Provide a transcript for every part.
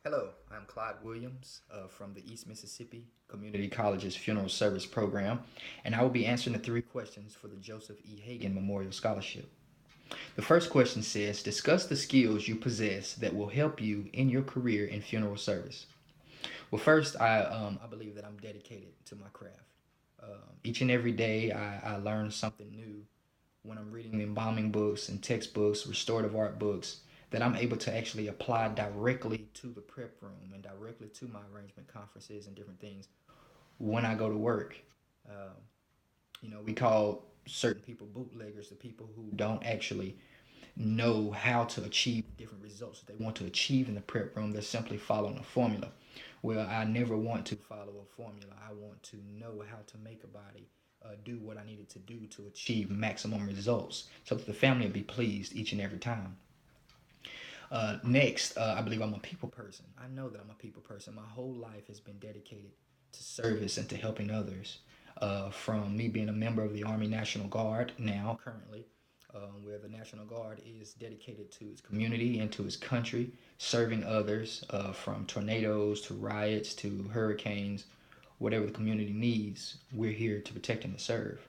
Hello, I'm Clyde Williams from the East Mississippi Community College's Funeral Service Program, and I will be answering the three questions for the Joseph E. Hagan Memorial Scholarship. The first question says, discuss the skills you possess that will help you in your career in funeral service. Well, first, I believe that I'm dedicated to my craft. Each and every day, I learn something new when I'm reading embalming books and textbooks, restorative art books, that I'm able to actually apply directly to the prep room and directly to my arrangement conferences and different things when I go to work. Um, we call certain people bootleggers, the people who don't actually know how to achieve different results that they want to achieve in the prep room. They're simply following a formula. Well, I never want to follow a formula. I want to know how to make a body do what I needed to do to achieve maximum results so that the family will be pleased each and every time. Next, I believe I'm a people person. I know that I'm a people person. My whole life has been dedicated to service and to helping others. From me being a member of the Army National Guard now, currently, where the National Guard is dedicated to its community and to its country, serving others from tornadoes to riots to hurricanes, whatever the community needs, we're here to protect and to serve.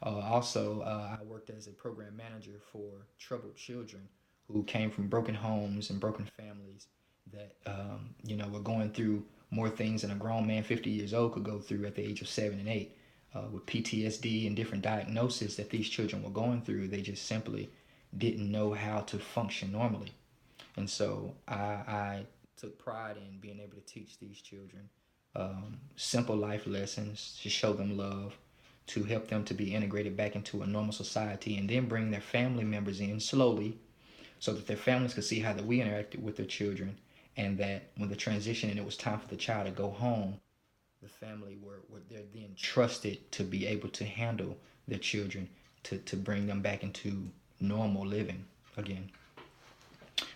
I worked as a program manager for troubled children who came from broken homes and broken families that were going through more things than a grown man 50 years old could go through at the age of 7 and 8, with PTSD and different diagnoses that these children were going through. They just simply didn't know how to function normally, and so I took pride in being able to teach these children simple life lessons to show them love, to help them to be integrated back into a normal society, and then bring their family members in slowly so that their families could see how that we interacted with their children, and that when the transition and it was time for the child to go home, the family were they're then trusted to be able to handle their children to bring them back into normal living again.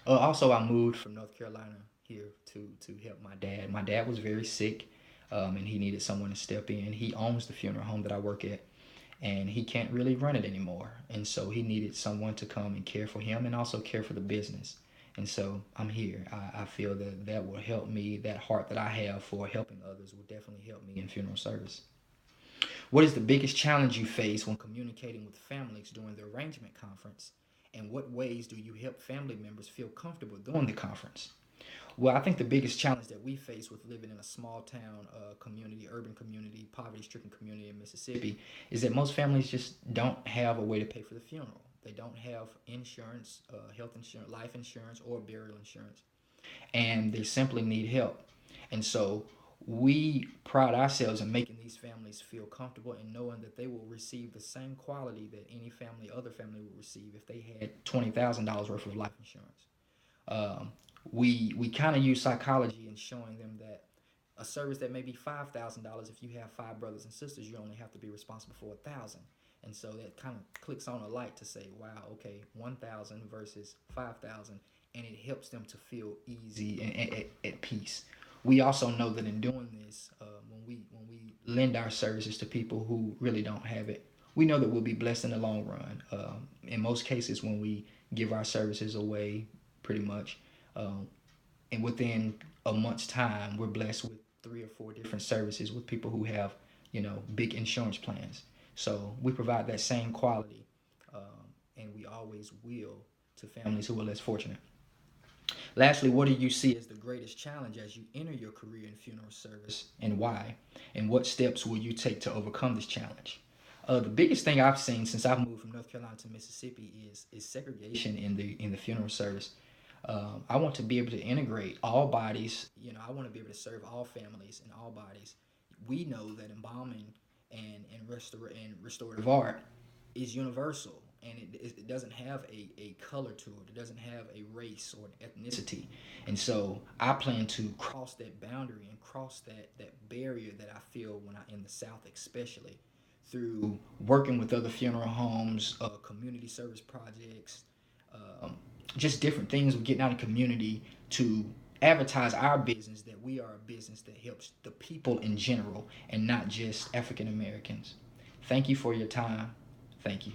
I moved from North Carolina here to help my dad. My dad was very sick, and he needed someone to step in. He owns the funeral home that I work at, and he can't really run it anymore. And so he needed someone to come and care for him and also care for the business. And so I'm here. I feel that that will help me. That heart that I have for helping others will definitely help me in funeral service. What is the biggest challenge you face when communicating with families during the arrangement conference? And what ways do you help family members feel comfortable during the conference? Well, I think the biggest challenge that we face with living in a small town community, urban community, poverty stricken community in Mississippi is that most families just don't have a way to pay for the funeral. They don't have insurance, health insurance, life insurance, or burial insurance, and they simply need help. And so we pride ourselves in making these families feel comfortable and knowing that they will receive the same quality that any other family would receive if they had $20,000 worth of life insurance. Um, we kind of use psychology in showing them that a service that may be $5,000, if you have five brothers and sisters, you only have to be responsible for 1,000. And so that kind of clicks on a light to say, wow, okay, 1,000 versus 5,000, and it helps them to feel easy and at peace. We also know that in doing this, when we lend our services to people who really don't have it, we know that we'll be blessed in the long run. In most cases, when we give our services away, pretty much, um, and within a month's time, we're blessed with three or four different services with people who have, big insurance plans. So we provide that same quality, and we always will to families who are less fortunate. Lastly, what do you see as the greatest challenge as you enter your career in funeral service, and why? And what steps will you take to overcome this challenge? The biggest thing I've seen since I've moved from North Carolina to Mississippi is segregation in the funeral service. I want to be able to integrate all bodies. I want to be able to serve all families and all bodies. We know that embalming and restorative art is universal, and it doesn't have a color to it. It doesn't have a race or an ethnicity. And so I plan to cross that boundary and cross that barrier that I feel when I in the South, especially through working with other funeral homes, community service projects, um, just different things with getting out in the community to advertise our business, that we are a business that helps the people in general and not just African Americans. Thank you for your time. Thank you.